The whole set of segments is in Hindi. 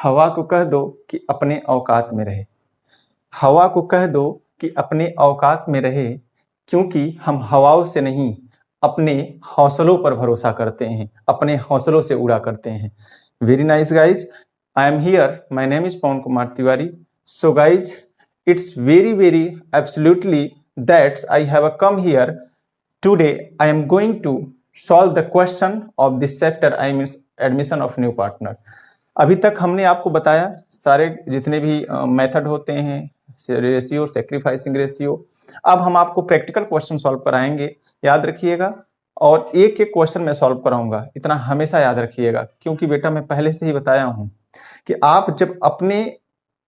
हवा को कह दो कि अपने औकात में रहे। हवा को कह दो कि अपने औकात में रहे, क्योंकि हम हवाओं से नहीं अपने हौसलों पर भरोसा करते हैं, अपने हौसलों से उड़ा करते हैं। Very nice guys, I am here, my name is Pawan Kumar Tiwari. So guys, it's very absolutely that I have come here today. I am going to solve the question of this chapter, I mean admission of new partner. अभी तक हमने आपको बताया सारे जितने भी मेथड होते हैं, रेशियो, सेक्रीफाइसिंग रेशियो। अब हम आपको प्रैक्टिकल क्वेश्चन सॉल्व कराएंगे, याद रखिएगा। और एक एक क्वेश्चन मैं सॉल्व कराऊंगा, इतना हमेशा याद रखिएगा, क्योंकि बेटा मैं पहले से ही बताया हूं कि आप जब अपने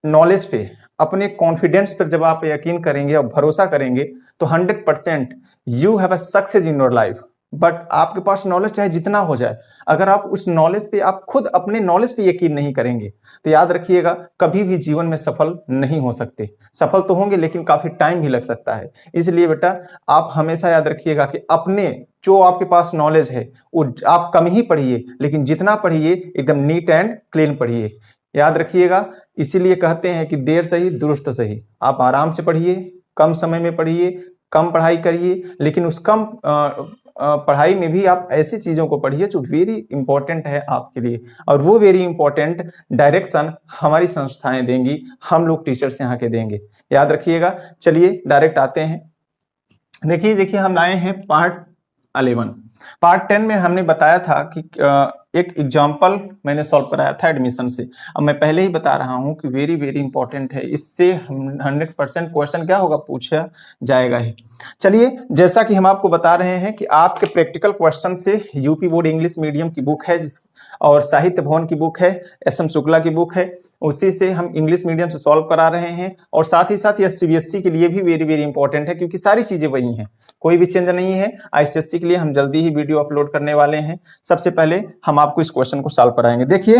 नॉलेज पे, अपने कॉन्फिडेंस पर जब आप यकीन करेंगे और भरोसा करेंगे तो 100% you have a success in your life. But आपके पास नॉलेज चाहे जितना हो जाए, अगर आप उस नॉलेज पे, आप खुद अपने नॉलेज पे यकीन नहीं करेंगे तो याद रखिएगा कभी भी जीवन में सफल नहीं हो सकते। सफल तो होंगे लेकिन काफी टाइम भी लग सकता है। इसलिए बेटा आप हमेशा याद रखिएगा कि अपने जो आपके पास नॉलेज है वो आप कम ही पढ़िए, लेकिन जितना पढ़िए एकदम नीट एंड क्लीन पढ़िए। याद रखिएगा, इसीलिए कहते हैं कि देर सही दुरुस्त सही। आप आराम से पढ़िए, कम समय में पढ़िए, कम पढ़ाई करिए, लेकिन उस कम पढ़ाई में भी आप ऐसी चीजों को पढ़िए जो वेरी इंपॉर्टेंट है आपके लिए, और वो वेरी इंपॉर्टेंट डायरेक्शन हमारी संस्थाएं देंगी, हम लोग टीचर्स यहाँ के देंगे। याद रखिएगा। चलिए डायरेक्ट आते हैं। देखिए हम लाए हैं पार्ट 11। पार्ट 10 में हमने बताया था कि एक एग्जाम्पल मैंने सॉल्व कराया था एडमिशन से। अब मैं पहले ही बता रहा हूं कि वेरी इंपॉर्टेंट है, इससे 100% क्वेश्चन क्या होगा, पूछा जाएगा ही। चलिए, जैसा कि हम आपको बता रहे हैं कि आपके प्रैक्टिकल क्वेश्चन से यूपी बोर्ड इंग्लिश मीडियम की बुक है और साहित्य भवन की बुक है, SM शुक्ला की बुक है, उसी से हम इंग्लिश मीडियम से सॉल्व करा रहे हैं। और साथ ही साथ यह CBSE के लिए भी वेरी इंपॉर्टेंट है, क्योंकि सारी चीजें वही हैं, कोई भी चेंज नहीं है। ICSE के लिए हम जल्दी ही वीडियो अपलोड करने वाले हैं। सबसे पहले हम आपको इस क्वेश्चन को सॉल्व कराएंगे। देखिए,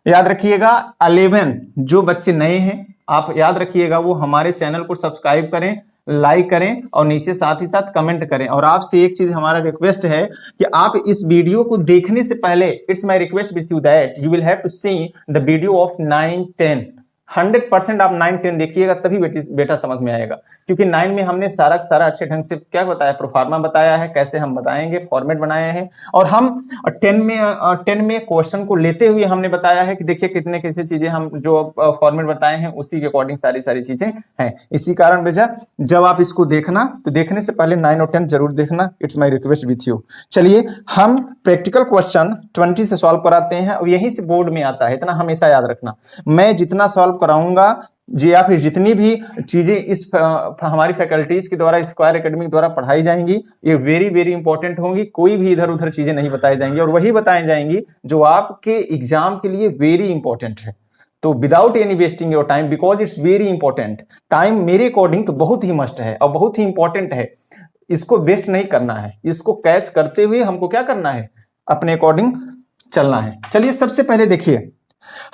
याद रखिएगा 11 जो बच्चे नए हैं, आप याद रखिएगा वो हमारे चैनल को सब्सक्राइब करें, लाइक करें और नीचे साथ ही साथ कमेंट करें। और आपसे एक चीज हमारा रिक्वेस्ट है कि आप इस वीडियो को देखने से पहले, it's my request with you that you will have to see the video of 9, 10। 100% आप 9, 10 देखिएगा, तभी बेटा समझ में आएगा। क्योंकि 9 में हमने सारा अच्छे ढंग से क्या बताया, प्रोफार्मा बताया है, कैसे हम बताएंगे, फॉर्मेट बनाए हैं। और हम 10 में क्वेश्चन को लेते हुए हमने बताया है कि देखिए कितने कैसे चीजें हम जो फॉर्मेट बताए हैं उसी के अकॉर्डिंग सारी चीजें हैं। इसी कारण बेटा जब आप इसको देखना तो देखने से पहले 9 और 10 जरूर देखना, it's my request with you. चलिए हम प्रैक्टिकल क्वेश्चन 20 से सॉल्व कराते हैं और यहीं से बोर्ड में आता है, इतना हमेशा याद रखना। मैं जितना सॉल्व कराऊंगा जी, या फिर जितनी भी चीजें इस हमारी फैकल्टीज के द्वारा, स्क्वायर एकेडमी द्वारा पढ़ाई जाएंगी, ये वेरी इंपॉर्टेंट होंगी। कोई भी इधर उधर चीजें नहीं बताई जाएंगी और वही बताई जाएंगी जो आपके एग्जाम के लिए वेरी इंपॉर्टेंट है। तो without any wasting your time, because it's very important. Time मेरे अकॉर्डिंग तो बहुत ही मस्ट है और बहुत ही इंपॉर्टेंट है, इसको वेस्ट नहीं करना है। इसको कैच करते हुए हमको क्या करना है, अपने अकॉर्डिंग चलना है। चलिए सबसे पहले देखिए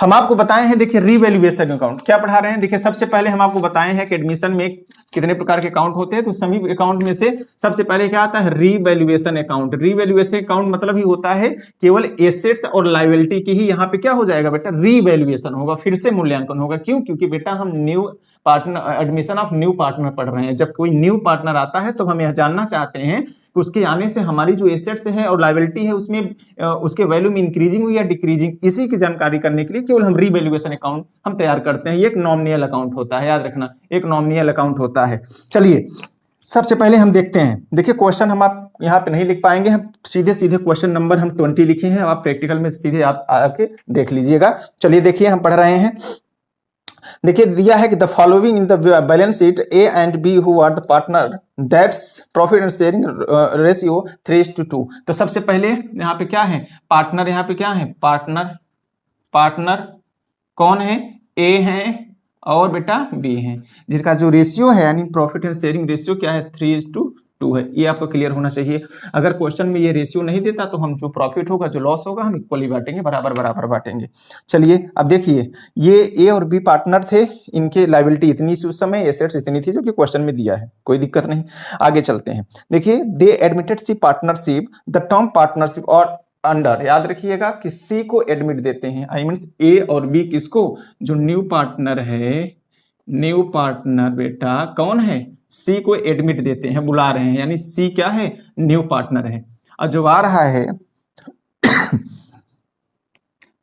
हम आपको बताए हैं, देखिए रीवैल्यूएशन अकाउंट क्या पढ़ा रहे हैं। देखिए सबसे पहले हम आपको बताए हैं कि एडमिशन में कितने प्रकार के अकाउंट होते हैं, तो सभी अकाउंट में से सबसे पहले क्या आता है, रीवैल्यूएशन अकाउंट। रीवैल्यूएशन अकाउंट मतलब ही होता है केवल एसेट्स और लायबिलिटी की ही यहाँ पे क्या हो जाएगा बेटा, रीवैल्यूएशन होगा, फिर से मूल्यांकन होगा। क्यों? क्योंकि बेटा हम new partner, admission of new partner पढ़ रहे हैं। जब कोई न्यू पार्टनर आता है तो हम यह जानना चाहते हैं कि उसके आने से हमारी जो एसेट्स है और लायबिलिटी है उसमें उसके वैल्यू में इंक्रीजिंग हुई या डिक्रीजिंग, इसी की जानकारी करने के लिए केवल हम रीवैल्यूएशन अकाउंट हम तैयार करते हैं। ये एक नॉमिनल अकाउंट होता है, याद रखना, एक नॉमिनल अकाउंट होता है। चलिए सबसे पहले हम देखते हैं। देखिए क्वेश्चन हम आप यहाँ पे नहीं लिख पाएंगे, हम सीधे क्वेश्चन नंबर हम 20 लिखे हैं, आप प्रैक्टिकल में सीधे आप आके देख लीजिएगा। चलिए देखिए हम पढ़ रहे हैं। देखिए दिया है कि the following in the balance sheet A and B who are the partner that's profit and sharing ratio 3:2। तो सबसे पहले यहाँ पे क्या है, पार्टनर, यहाँ पे क्या है, पार्टनर कौन है, ए है और बेटा बी है, जिसका जो रेशियो है यानी प्रॉफिट एंड शेयरिंग रेशियो क्या है, 3:2 है। ये आपको क्लियर होना चाहिए। अगर क्वेश्चन में ये रेशियो नहीं देता तो हम जो प्रॉफिट होगा, जो लॉस होगा, हम इक्वली बांटेंगे, बराबर बांटेंगे। चलिए अब देखिए, ये ए और बी पार्टनर थे, इनके लायबिलिटी इतनी सी उस समय, एसेट्स इतनी थी, जो कि क्वेश्चन में दिया है, कोई दिक्कत नहीं। आगे चलते हैं। देखिए they admitted see partnership, the term partnership और अंडर, याद रखिएगा कि सी को एडमिट देते हैं, आई मीन ए और बी किसको, जो न्यू पार्टनर है, न्यू पार्टनर बेटा कौन है, सी को एडमिट देते हैं, बुला रहे हैं, यानी सी क्या है, न्यू पार्टनर है। और जो आ रहा है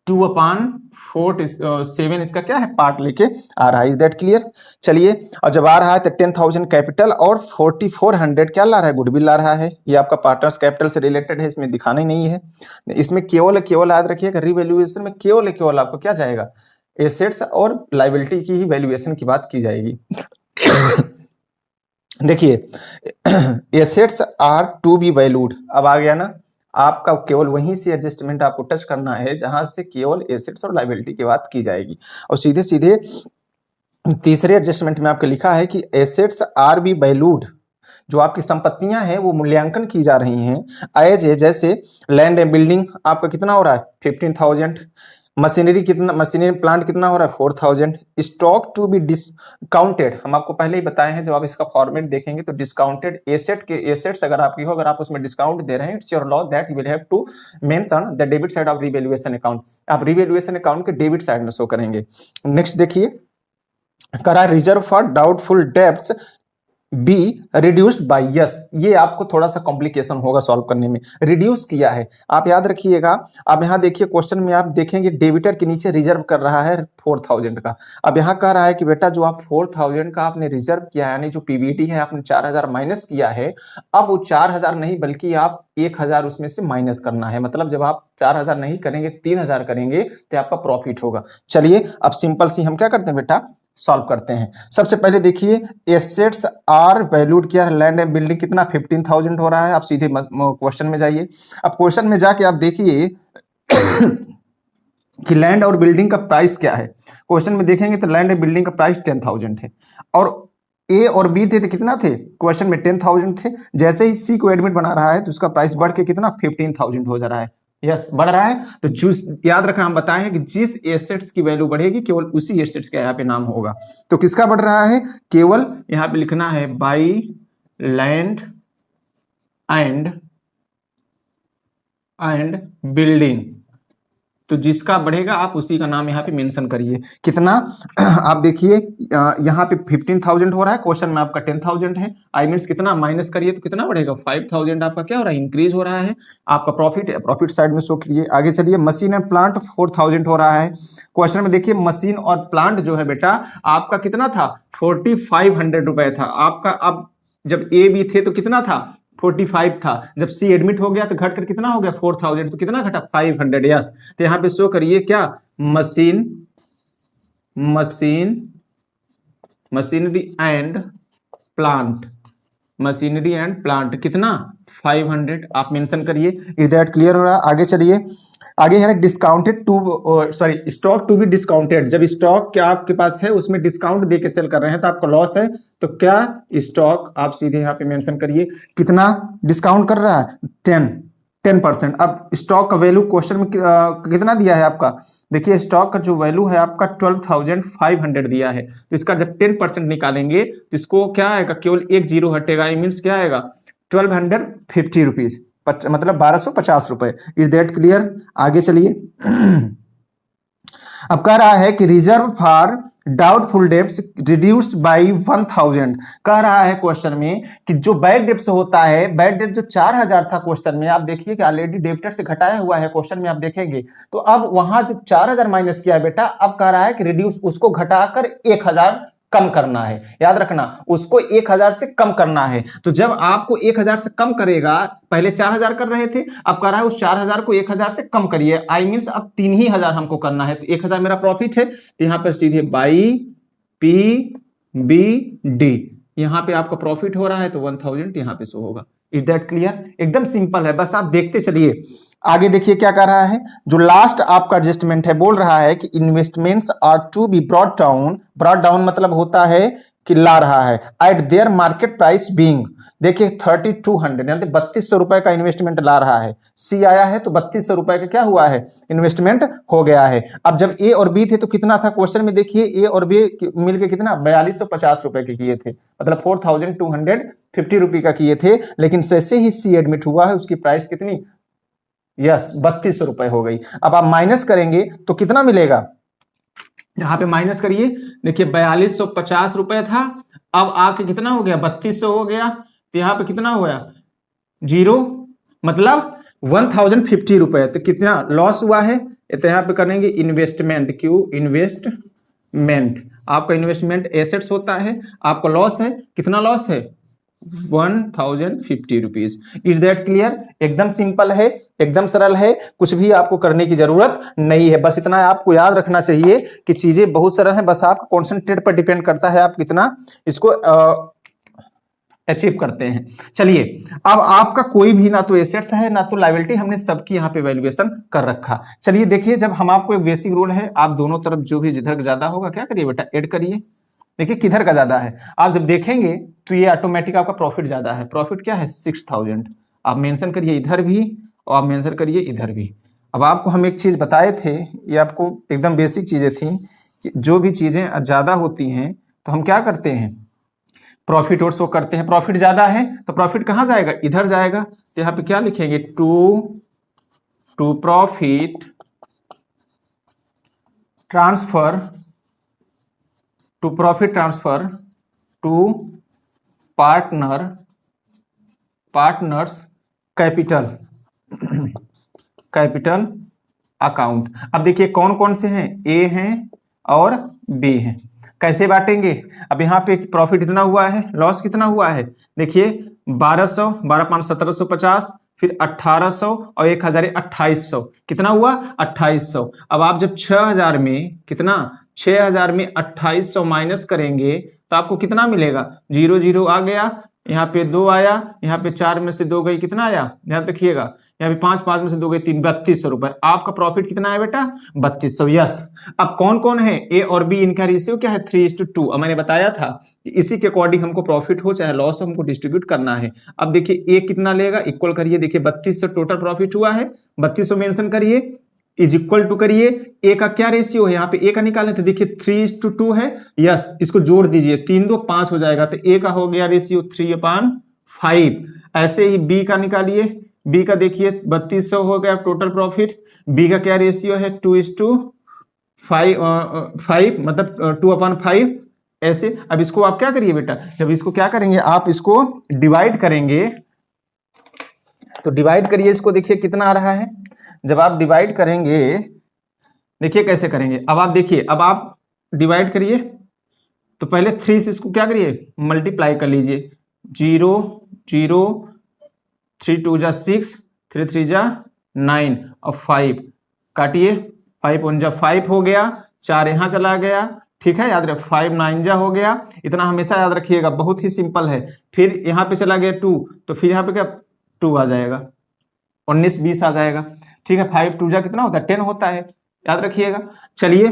2/47 इसका क्या है, पार्ट लेके आ रहा है। Is that clear? चलिए, और जब आ रहा है तो 10,000 कैपिटल और 4400 क्या ला रहा है, गुडविल ला रहा है। ये आपका पार्टनर्स कैपिटल से रिलेटेड है, इसमें दिखाना ही नहीं है। इसमें केवल याद रखिएगा रिवैल्यूएशन में केवल आपको क्या जाएगा, एसेट्स और लाइबिलिटी की ही वैल्यूएशन की बात की जाएगी। देखिए, assets are to be valued, अब आ गया ना, आपका केवल वहीं से एडजस्टमेंट आपको टच करना है जहां से केवल एसेट्स और लायबिलिटी की बात की जाएगी। और सीधे सीधे तीसरे एडजस्टमेंट में आपके लिखा है कि एसेट्स आर बी वैल्यूड, जो आपकी संपत्तियां हैं वो मूल्यांकन की जा रही हैं एज ए, जैसे लैंड एंड बिल्डिंग आपका कितना हो रहा है 15,000, मशीनरी प्लांट कितना हो रहा है 4,000, स्टॉक टू बी डिस्काउंटेड, हम आपको पहले ही बताए हैं, जब आप इसका फॉर्मेट देखेंगे तो डिस्काउंटेड एसेट्स अगर आपकी हो, अगर आप उसमें डिस्काउंट दे रहे हैं, it's your law that you will have to mention the debit side of revaluation account, आप रिवैल्यूएशन अकाउंट के डेबिट साइड में शो करेंगे। नेक्स्ट देखिए, करा reserve for doubtful debts be reduced by, yes, ये आपको थोड़ा सा कॉम्प्लिकेशन होगा सॉल्व करने में, रिड्यूस किया है, आप याद रखिएगा। अब यहाँ देखिए क्वेश्चन में आप देखेंगे डेबिटर के नीचे रिजर्व कर रहा है 4,000 का, अब यहाँ कह रहा है कि बेटा जो आप 4,000 का आपने रिजर्व किया है, यानी जो पीबीटी है आपने 4,000 माइनस किया है, अब वो 4,000 नहीं बल्कि आप 1,000 उसमें से माइनस करना है, मतलब जब आप 4,000 नहीं करेंगे 3,000 करेंगे तो आपका प्रॉफिट होगा। चलिए अब सिंपल सी हम क्या करते हैं बेटा, सॉल्व करते हैं। सबसे पहले देखिए, एसेट्स आर वैल्यूड किया है, लैंड एंड बिल्डिंग कितना 15,000 हो रहा है। आप सीधे क्वेश्चन में जाइए, अब क्वेश्चन में जाके आप देखिए कि लैंड और बिल्डिंग का प्राइस क्या है। क्वेश्चन में देखेंगे तो लैंड एंड बिल्डिंग का प्राइस 10,000 है, और ए और बी थे तो कितना थे, क्वेश्चन में 10,000 थे, जैसे ही सी को एडमिट बना रहा है तो उसका प्राइस बढ़ के कितना 15,000 हो जा रहा है, यस बढ़ रहा है। तो चूज, याद रखना हम बताए हैं कि जिस एसेट्स की वैल्यू बढ़ेगी केवल उसी एसेट्स का यहाँ पे नाम होगा। तो किसका बढ़ रहा है, केवल यहाँ पे लिखना है बाई लैंड एंड बिल्डिंग, तो जिसका बढ़ेगा आप उसी का नाम यहाँ पे मेंशन करिए। कितना आप देखिए यहाँ पे 15,000 हो रहा है, क्वेश्चन में आपका 10,000 है, आई मीन्स कितना माइनस करिए तो कितना बढ़ेगा 5,000 आपका क्या हो रहा है, इंक्रीज हो रहा है। आपका प्रॉफिट है, प्रॉफिट साइड में शो करिए। आगे चलिए, मशीन एंड प्लांट 4,000 हो रहा है। क्वेश्चन में देखिए मशीन और प्लांट जो है बेटा आपका कितना था 4,500 रुपए था आपका, अब जब ए बी थे तो कितना था 45 था, जब सी एडमिट हो गया तो घटकर कितना हो गया 4,000, तो कितना घटा 500, यस। तो यहां पे शो करिए क्या, मशीनरी एंड प्लांट कितना 500 आप मेंशन करिए। इज दैट क्लियर हो रहा है? आगे चलिए, आगे है discounted to stock to be discounted, जब स्टॉक क्या आपके पास है उसमें डिस्काउंट दे के सेल कर रहे हैं तो आपका लॉस है, तो क्या स्टॉक आप सीधे यहाँ पे मेंशन करिए, कितना डिस्काउंट कर रहा है 10%। अब स्टॉक का वैल्यू क्वेश्चन में कितना दिया है आपका, देखिए स्टॉक का जो वैल्यू है आपका 12,500 दिया है, तो इसका जब 10% निकालेंगे तो इसको क्या आएगा, केवल एक जीरो हटेगा, मीन्स क्या आएगा 1,250 रुपीज, मतलब 1,250 रुपए। Is that clear? आगे चलिए, अब कह रहा है कि reserve for doubtful debts reduced by 1,000, कह रहा है क्वेश्चन में कि जो बैड डेब्ट्स होता है, बैड डेब्ट जो 4,000 था क्वेश्चन में, आप देखिए कि ऑलरेडी डेबिटर से घटाया हुआ है, क्वेश्चन में आप देखेंगे तो अब वहां जो 4,000 माइनस किया है बेटा, अब कह रहा है कि रिड्यूस उसको घटाकर 1,000 कम करना है, याद रखना उसको 1,000 से कम करना है। तो जब आपको 1,000 से कम करेगा, पहले 4,000 कर रहे थे, अब कह रहा है उस 4,000 को 1,000 से कम करिए, आई मीन्स अब 3,000 हमको करना है, तो 1,000 मेरा प्रॉफिट है, तो यहां पर सीधे बाई पी बी डी, यहां पे आपका प्रॉफिट हो रहा है तो 1,000 यहां पे शो होगा। Is that clear? एकदम सिंपल है, बस आप देखते चलिए। आगे देखिए क्या कर रहा है, जो लास्ट आपका एडजस्टमेंट है, बोल रहा है कि investments are to be brought down मतलब होता है कि ला रहा है, at their market price being, देखिए 3,200 यानी 3,200 रुपए का इन्वेस्टमेंट ला रहा है, सी आया है तो 3,200 रुपए का क्या हुआ है, इन्वेस्टमेंट हो गया है। अब जब ए और बी थे तो कितना था, क्वेश्चन में देखिए ए और बी मिलके कितना 4,250 रुपए के किए थे, मतलब 4,250 रुपए का किए थे, लेकिन जैसे ही सी एडमिट हुआ है उसकी प्राइस कितनी यस 3200 रुपए हो गई। अब आप माइनस करेंगे तो कितना मिलेगा, यहाँ पे माइनस करिए, देखिए 4250 रुपए था, अब आके कितना हो गया 3200 हो गया, तो यहाँ पे कितना हुआ जीरो, मतलब 1050 रुपए। तो कितना लॉस हुआ है, तो यहाँ पे करेंगे इन्वेस्टमेंट, क्यों इन्वेस्टमेंट, आपका इन्वेस्टमेंट एसेट्स होता है, आपका लॉस है, कितना लॉस है 1050 रुपीज। Is that clear? एकदम सिंपल है, एकदम सरल है, कुछ भी आपको करने की जरूरत नहीं है, बस इतना आपको याद रखना चाहिए कि चीजें बहुत सरल हैं, बस आप कॉन्सेंट्रेट पर डिपेंड करता है आप कितना इसको अचीव करते हैं। चलिए, अब आपका कोई भी ना तो एसेट्स है ना तो लायबिलिटी, हमने सबकी यहाँ पे वैल्यूएशन कर रखा। चलिए देखिए, जब हम आपको एक बेसिक रूल है, आप दोनों तरफ जो भी जिधर ज्यादा होगा क्या करिए बेटा, ऐड करिए। देखिए किधर का ज्यादा है, आप जब देखेंगे तो ये ऑटोमेटिक आपका प्रॉफिट ज्यादा है। प्रॉफिट क्या है 6000, आप मेंशन करिए इधर भी और आप मेंशन करिए इधर भी। अब आपको हम एक चीज बताए थे, ये आपको एकदम बेसिक चीजें थी कि जो भी चीजें ज्यादा होती हैं तो हम क्या करते हैं, प्रॉफिट और शो करते हैं। प्रॉफिट ज्यादा है तो प्रॉफिट कहां जाएगा, इधर जाएगा, तो यहाँ पे क्या लिखेंगे to profit transfer, to profit transfer to partners capital account. अब देखिए कौन कौन से हैं, ए हैं और बी हैं, कैसे बांटेंगे। अब यहाँ पे प्रॉफिट इतना हुआ है, लॉस कितना हुआ है, देखिए 1200, 12 5 1750, फिर 1800 और 1000 2800, कितना हुआ 2800। अब आप जब 6000 में कितना, 6000 में 2800 माइनस करेंगे तो आपको कितना मिलेगा, 0 0 आ गया, यहाँ पे 2 आया, यहाँ पे 4 में से 2 गई, कितना आया ध्यान रखिएगा, यहाँ पे 5 5 में से 2 गई 3, 3200 रुपए। आपका प्रॉफिट कितना है बेटा 3200। यस, अब कौन कौन है, ए और बी, इनका रेशियो क्या है 3:2। अब मैंने बताया था कि इसी के अकॉर्डिंग हमको प्रॉफिट हो चाहे लॉस हो हमको डिस्ट्रीब्यूट करना है। अब देखिए ए कितना लेगा, इक्वल करिए, देखिए 3200 टोटल प्रॉफिट हुआ है, 3200 मेंशन करिए, इज इक्वल टू करिए, ए का क्या रेशियो है, यहाँ पे ए का निकालने, तो देखिए 3:2 है। यस, इसको जोड़ दीजिए, 3 2 5 हो जाएगा, तो ए का हो गया रेशियो 3/5। ऐसे ही बी का निकालिए, बी का देखिए 3200 हो गया टोटल प्रॉफिट, बी का क्या रेशियो है 2:5, मतलब 2/5 ऐसे। अब इसको आप क्या करिए बेटा, जब इसको क्या करेंगे आप इसको डिवाइड करेंगे, तो डिवाइड करिए इसको, देखिए कितना आ रहा है। जब आप डिवाइड करेंगे, देखिए कैसे करेंगे, अब आप देखिए, अब आप डिवाइड करिए तो पहले 3 से इसको क्या करिए मल्टीप्लाई कर लीजिए, 0 0 3 2 जा 6, 3 3 जा 9 और 5 काटिए, 5 1 जा 5 हो गया, 4 यहां चला गया, ठीक है, याद रख 5 9 जा हो गया, इतना हमेशा याद रखिएगा, बहुत ही सिंपल है। फिर यहाँ पे चला गया 2, तो फिर यहाँ पे क्या 2 आ जाएगा, 19 20 आ जाएगा, ठीक है। 5 2 जा कितना होता है 10 होता है, याद रखिएगा। चलिए,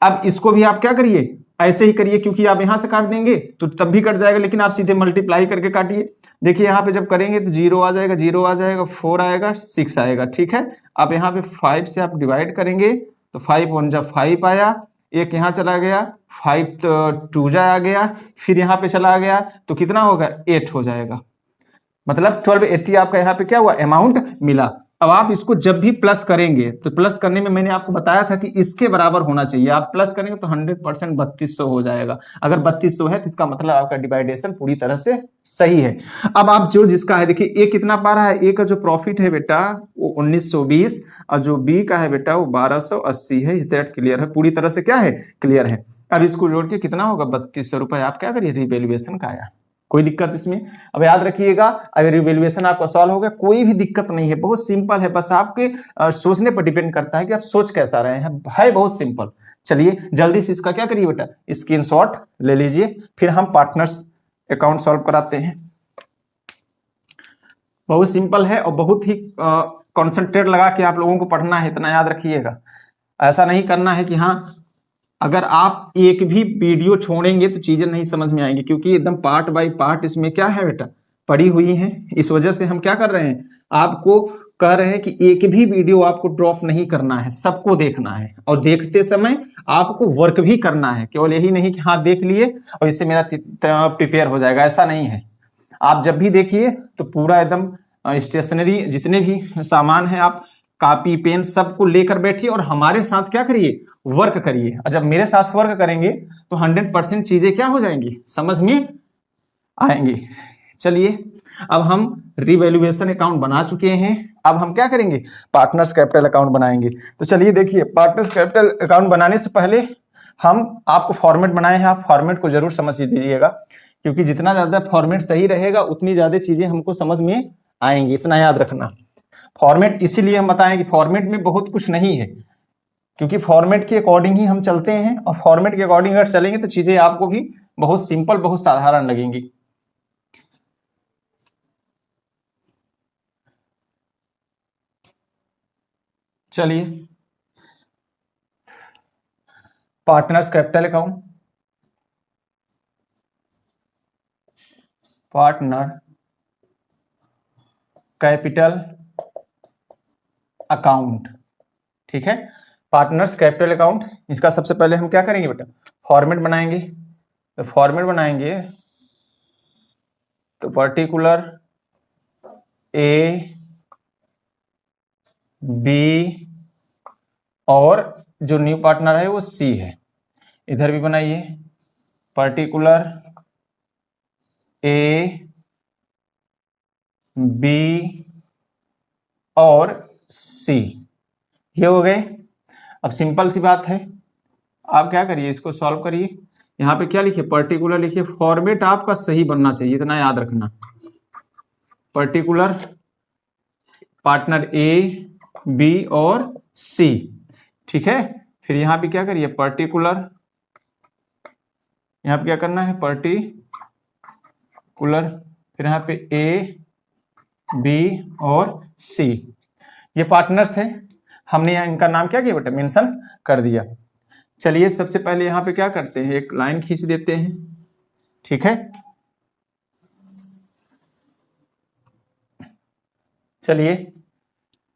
अब इसको भी आप क्या करिए ऐसे ही करिए, क्योंकि आप यहां से काट देंगे तो तब भी कट जाएगा, लेकिन आप सीधे मल्टीप्लाई करके काटिए। देखिए यहाँ पे जब करेंगे तो 0 आ जाएगा, 0 आ जाएगा, 4 आएगा, 6 आएगा, ठीक है। अब यहाँ पे 5 से आप डिवाइड करेंगे तो 5 1 जा 5 आया, एक यहाँ चला गया, 5 2 जा आ गया, फिर यहाँ पे चला गया तो कितना होगा 8 हो जाएगा, मतलब 1280 आपका यहाँ पे क्या हुआ अमाउंट मिला। अब आप इसको जब भी प्लस करेंगे तो प्लस करने में मैंने आपको बताया था कि इसके बराबर होना चाहिए, आप प्लस करेंगे तो 100% 3200 हो जाएगा। अगर 3200 है तो इसका मतलब आपका डिवाइडेशन पूरी तरह से सही है। अब आप जो जिसका है देखिए ए कितना पा रहा है, ए का जो प्रॉफिट है बेटा वो 1920 और जो बी का है बेटा वो 1280 है। इस दैट क्लियर है, पूरी तरह से क्या है क्लियर है। अब इसको जोड़ के कितना होगा 3200 रुपए। आप क्या करिए रिवैल्यूएशन का आया, कोई दिक्कत इसमें। अब याद रखिएगा अगर रिवैल्यूएशन आपका सॉल्व हो गया कोई भी दिक्कत नहीं है, बहुत सिंपल है, बस आपके सोचने पर डिपेंड करता है कि आप सोच कैसा रहे हैं, है बहुत सिंपल। चलिए जल्दी से इसका क्या करिए बेटा स्क्रीनशॉट ले लीजिए, फिर हम पार्टनर्स अकाउंट सॉल्व कराते हैं। बहुत सिंपल है और बहुत ही कॉन्सेंट्रेट लगा के आप लोगों को पढ़ना है, इतना याद रखिएगा। ऐसा नहीं करना है कि हाँ अगर आप एक भी वीडियो छोड़ेंगे तो चीजें नहीं समझ में आएंगी, क्योंकि एकदम पार्ट बाय पार्ट इसमें क्या है बेटा पड़ी हुई है। इस वजह से हम क्या कर रहे हैं, आपको कह रहे हैं कि एक भी वीडियो आपको ड्रॉप नहीं करना है, सबको देखना है और देखते समय आपको वर्क भी करना है। केवल यही नहीं कि हाँ देख लिए और इससे मेरा प्रिपेयर हो जाएगा, ऐसा नहीं है। आप जब भी देखिए तो पूरा एकदम स्टेशनरी जितने भी सामान है आप कॉपी पेन सबको लेकर बैठिए और हमारे साथ क्या करिए, वर्क करिए। और जब मेरे साथ वर्क करेंगे तो 100% चीजें क्या हो जाएंगी, समझ में आएंगी। चलिए अब हम रिवैल्यूएशन अकाउंट बना चुके हैं, अब हम क्या करेंगे, पार्टनर्स कैपिटल अकाउंट बनाएंगे। तो चलिए देखिए, पार्टनर्स कैपिटल अकाउंट बनाने से पहले हम आपको फॉर्मेट बनाए हैं, आप फॉर्मेट को जरूर समझ लीजिएगा, क्योंकि जितना ज्यादा फॉर्मेट सही रहेगा उतनी ज्यादा चीजें हमको समझ में आएंगी, इतना याद रखना। फॉर्मेट इसीलिए हम बताएं कि फॉर्मेट में बहुत कुछ नहीं है, क्योंकि फॉर्मेट के अकॉर्डिंग ही हम चलते हैं, और फॉर्मेट के अकॉर्डिंग अगर चलेंगे तो चीजें आपको भी बहुत सिंपल, बहुत साधारण लगेंगी। चलिए, partners capital account, partner capital account, ठीक है, पार्टनर्स कैपिटल अकाउंट। इसका सबसे पहले हम क्या करेंगे बेटा, फॉर्मेट बनाएंगे। तो फॉर्मेट बनाएंगे तो पर्टिकुलर ए बी और जो न्यू पार्टनर है वो सी है, इधर भी बनाइए पर्टिकुलर ए बी और सी, ये हो गए। अब सिंपल सी बात है, आप क्या करिए, इसको सॉल्व करिए। यहाँ पे क्या लिखिए, पर्टिकुलर लिखिए, फॉर्मेट आपका सही बनना चाहिए, इतना याद रखना। पर्टिकुलर पार्टनर ए बी और सी, ठीक है। फिर यहाँ पे क्या करिए, पर्टिकुलर, यहाँ पे क्या करना है, पर्टिकुलर, फिर यहाँ पे ए बी और सी, ये पार्टनर्स थे, हमने यहाँ इनका नाम क्या किया बेटा, मेंशन कर दिया। चलिए सबसे पहले यहाँ पे क्या करते हैं, एक लाइन खींच देते हैं, ठीक है। चलिए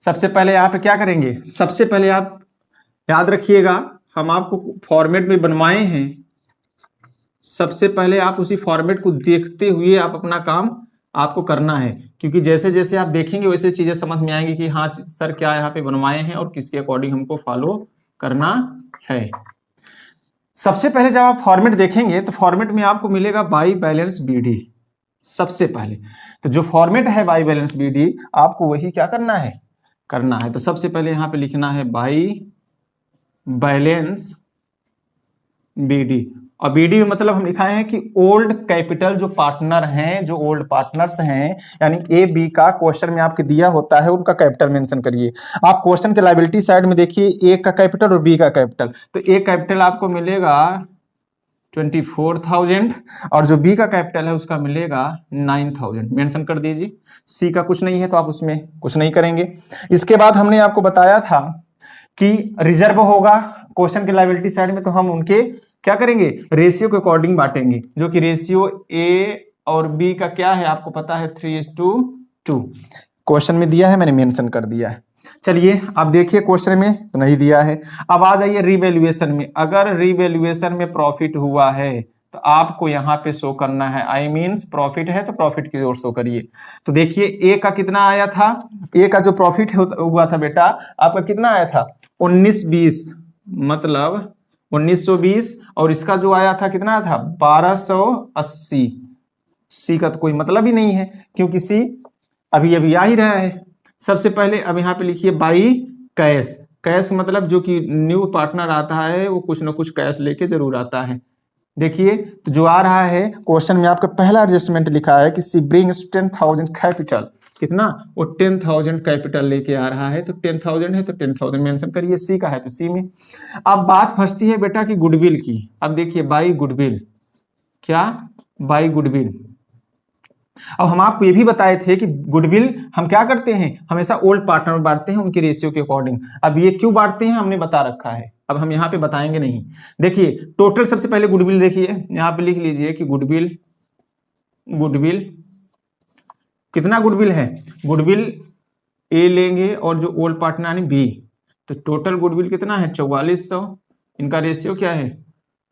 सबसे पहले यहाँ पे क्या करेंगे, सबसे पहले आप याद रखिएगा, हम आपको फॉर्मेट में बनवाए हैं, सबसे पहले आप उसी फॉर्मेट को देखते हुए आप अपना काम आपको करना है, क्योंकि जैसे जैसे आप देखेंगे वैसे चीजें समझ में आएंगी कि हाँ सर क्या यहाँ पे बनवाए हैं और किसके अकॉर्डिंग हमको फॉलो करना है। सबसे पहले जब आप फॉर्मेट देखेंगे तो फॉर्मेट में आपको मिलेगा बाई बैलेंस बीडी, सबसे पहले तो जो फॉर्मेट है बाई बैलेंस बीडी आपको वही क्या करना है। तो सबसे पहले यहाँ पे लिखना है बाई बैलेंस बीडी, और बीडी में मतलब हम लिखाए हैं कि ओल्ड कैपिटल जो पार्टनर हैं, जो ओल्ड पार्टनर्स हैं, यानी ए बी का क्वेश्चन में आपके दिया होता है उनका कैपिटल मेंशन करिए। आप क्वेश्चन के लायबिलिटी साइड में देखिए, ए का कैपिटल और बी का कैपिटल, तो ए कैपिटल आपको मिलेगा 24,000 और जो बी का कैपिटल है उसका मिलेगा 9,000, मेंशन कर दीजिए। सी का कुछ नहीं है तो आप उसमें कुछ नहीं करेंगे। इसके बाद हमने आपको बताया था कि रिजर्व होगा क्वेश्चन के लायबिलिटी साइड में, तो हम उनके क्या करेंगे, रेशियो के अकॉर्डिंग बांटेंगे, जो कि रेशियो ए और बी का क्या है आपको पता है 3:2, क्वेश्चन में दिया है, मैंने मेंशन कर दिया है। चलिए आप देखिए क्वेश्चन में तो नहीं दिया है। अब आ जाइए रिवैल्यूएशन में, अगर रिवैल्यूएशन में प्रॉफिट हुआ है तो आपको यहाँ पे शो करना है, आई मीन्स प्रॉफिट है तो प्रॉफिट की ओर शो करिए। तो देखिए ए का कितना आया था, ए का जो प्रॉफिट हुआ था बेटा आपका कितना आया था 1920, मतलब 1920, और इसका जो आया था कितना आया था 1280। सी का तो कोई मतलब ही नहीं है, क्योंकि सी अभी अभी आ ही रहा है। सबसे पहले अब यहाँ पे लिखिए बाई कैश, कैश मतलब जो कि न्यू पार्टनर आता है वो कुछ ना कुछ कैश लेके जरूर आता है। देखिए तो जो आ रहा है क्वेश्चन में आपका पहला एडजस्टमेंट लिखा है कि सी ब्रिंग्स 10,000 कैपिटल, कितना, वो 10,000 कैपिटल लेके आ रहा है, तो 10,000 है तो 10,000 मेंशन करिए, सी का है तो सी में। अब बात फंसती है बेटा कि गुडविल की। अब देखिए बाई गुडविल, क्या, बाई गुडविल। अब हम आपको ये भी बताए थे कि गुडविल हम क्या करते हैं, हमेशा ओल्ड पार्टनर में बांटते हैं उनके रेशियो के अकॉर्डिंग। अब ये क्यों बांटते हैं हमने बता रखा है, अब हम यहाँ पे बताएंगे नहीं। देखिए टोटल सबसे पहले गुडविल देखिए, यहाँ पे लिख लीजिए कि गुडविल, गुडविल कितना गुडविल है, गुडविल ए लेंगे और जो ओल्ड पार्टनर यानी बी, तो टोटल गुडविल कितना है 4400, इनका रेशियो क्या है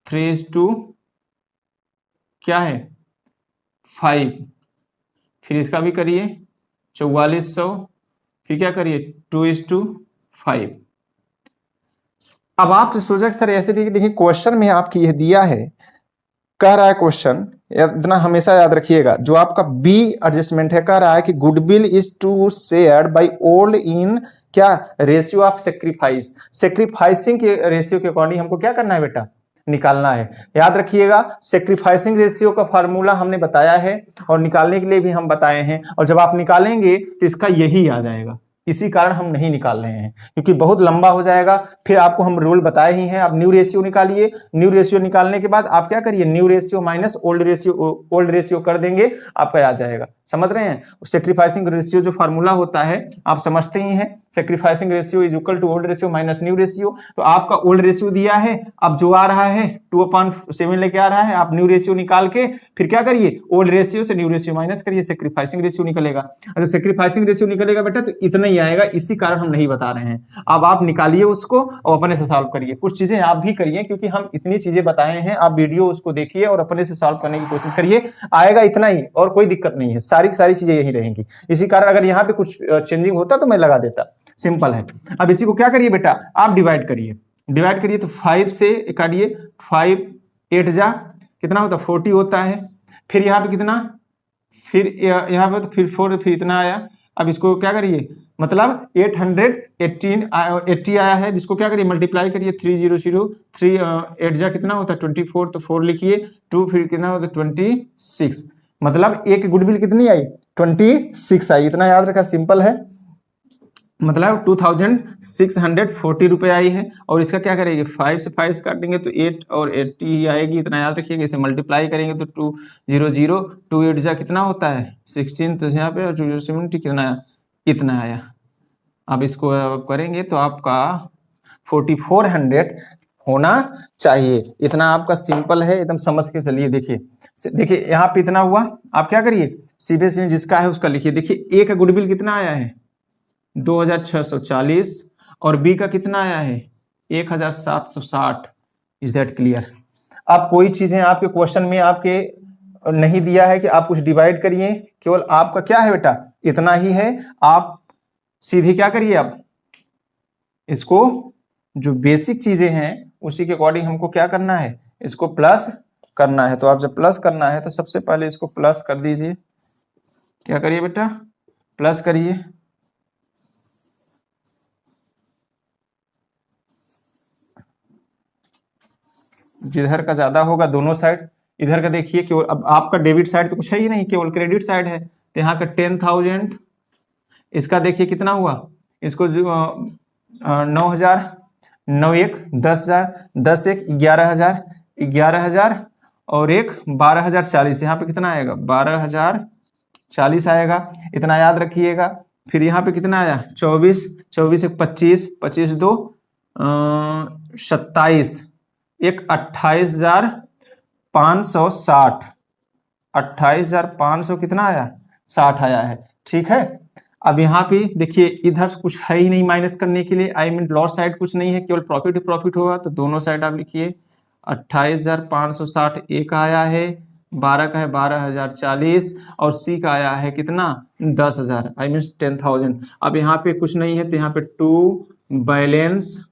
3:2 क्या है 5, फिर इसका भी करिए 4400, फिर क्या करिए 2:5। अब आप सोचा सर ऐसे देखिए क्वेश्चन में आपकी यह दिया है, कह रहा है क्वेश्चन, इतना हमेशा याद रखिएगा, जो आपका बी एडजस्टमेंट है, कह रहा है कि goodwill is to share by all in क्या रेशियो ऑफ सेक्रीफाइस। सेक्रीफाइसिंग के रेशियो के अकॉर्डिंग हमको क्या करना है बेटा, निकालना है। याद रखिएगा सेक्रीफाइसिंग रेशियो का फार्मूला हमने बताया है और निकालने के लिए भी हम बताए हैं, और जब आप निकालेंगे तो इसका यही आ जाएगा। इसी कारण हम नहीं निकाल रहे हैं क्योंकि बहुत लंबा हो जाएगा। फिर आपको हम रूल बताए ही हैं। आप न्यू रेशियो निकालिए, न्यू रेशियो निकालने के बाद आप क्या करिए, new ratio minus old ratio कर देंगे, आपका आ जाएगा। समझ रहे हैं? सेक्रीफाइसिंग रेशियो जो फार्मूला होता है आप समझते ही हैं, sacrificing ratio is equal to old ratio minus new ratio. तो आपका ओल्ड रेशियो दिया है, अब जो आ रहा है 2/7 लेके आ रहा है, आप न्यू रेशियो निकाल के फिर क्या करिए, ओल्ड रेशियो से न्यू रेशियो माइनस करिए, सेक्रीफाइसिंग रेशियो निकलेगा। जब सेक्रीफाइसिंग रेशियो निकलेगा बेटा तो इतना ही आएगा, इसी कारण हम नहीं बता रहे हैं। अब आप निकालिए उसको और अपने से सॉल्व करिए, कुछ चीजें आप भी करिए क्योंकि हम इतनी चीजें बताए हैं, आप वीडियो उसको देखिए और अपने से सॉल्व करने की कोशिश करिए, आएगा इतना ही और कोई दिक्कत नहीं है, सारी चीजें यही रहेंगी। इसी कारण अगर यहाँ पे कुछ चेंजिंग होता तो मैं लगा देता, सिंपल है। अब इसी को क्या करिए बेटा, आप डिवाइड करिए तो 5 से काटिए, 5 8 जा कितना होता है 40 होता है। फिर यहाँ पे कितना, फिर यहाँ पे तो फिर 4, फिर इतना आया। अब इसको क्या करिए, मतलब 880 आया है, जिसको क्या करिए मल्टीप्लाई करिए 300, 3 8 जा कितना होता है 24, तो 4 लिखिए, 2 फिर कितना होता है 26, मतलब एक गुडविल कितनी आई 26 आई। इतना याद रखा, सिंपल है, मतलब 2640 रुपए आई है। और इसका क्या करेंगे, 5 से 5 काटेंगे तो 8 और 80 ही आएगी, इतना याद रखिएगा। इसे मल्टीप्लाई करेंगे तो 200, 2 8 जा कितना होता है 16, तो यहाँ पे 270 कितना आया, इतना आया। अब इसको करेंगे तो आपका 4400 होना चाहिए। इतना आपका सिंपल है, एकदम समझ के चलिए। देखिए यहाँ पे इतना हुआ, आप क्या करिए सीधे सीधे जिसका है उसका लिखिए। देखिए ए का गुडविल कितना आया है 2640 और बी का कितना आया है 1760। Is that clear? अब कोई चीजें आपके क्वेश्चन में आपके नहीं दिया है कि आप कुछ डिवाइड करिए, केवल आपका क्या है बेटा इतना ही है। आप सीधे क्या करिए, आप इसको जो बेसिक चीजें हैं उसी के अकॉर्डिंग हमको क्या करना है, इसको प्लस करना है। तो आप जब प्लस करना है तो सबसे पहले इसको प्लस कर दीजिए। क्या करिए बेटा, प्लस करिए। जिधर का ज्यादा होगा दोनों साइड, इधर का देखिए केवल, अब आपका डेबिट साइड तो कुछ है ही नहीं, केवल क्रेडिट साइड है। तो यहाँ का 10,000, इसका देखिए कितना हुआ, इसको 9,000, 9 1 10,000, 10 1 11,000, 11,000 और एक 12,040। यहाँ पे कितना आएगा 12,040 आएगा, इतना याद रखिएगा। फिर यहाँ पे कितना आया 24, 24 1 25, 25 2 27, एक 28,560, 28,500 कितना आया 60 आया है। ठीक है, अब यहाँ पे देखिए इधर कुछ है ही नहीं माइनस करने के लिए, आई मीन लॉस साइड कुछ नहीं है, केवल प्रॉफिट ही प्रॉफिट होगा। तो दोनों साइड आप लिखिए 28,560 एक आया है, 12 का है 12,040 और सी का आया है कितना 10,000, आई मीन 10,000। अब यहाँ पे कुछ नहीं है तो यहाँ पे टू बैलेंस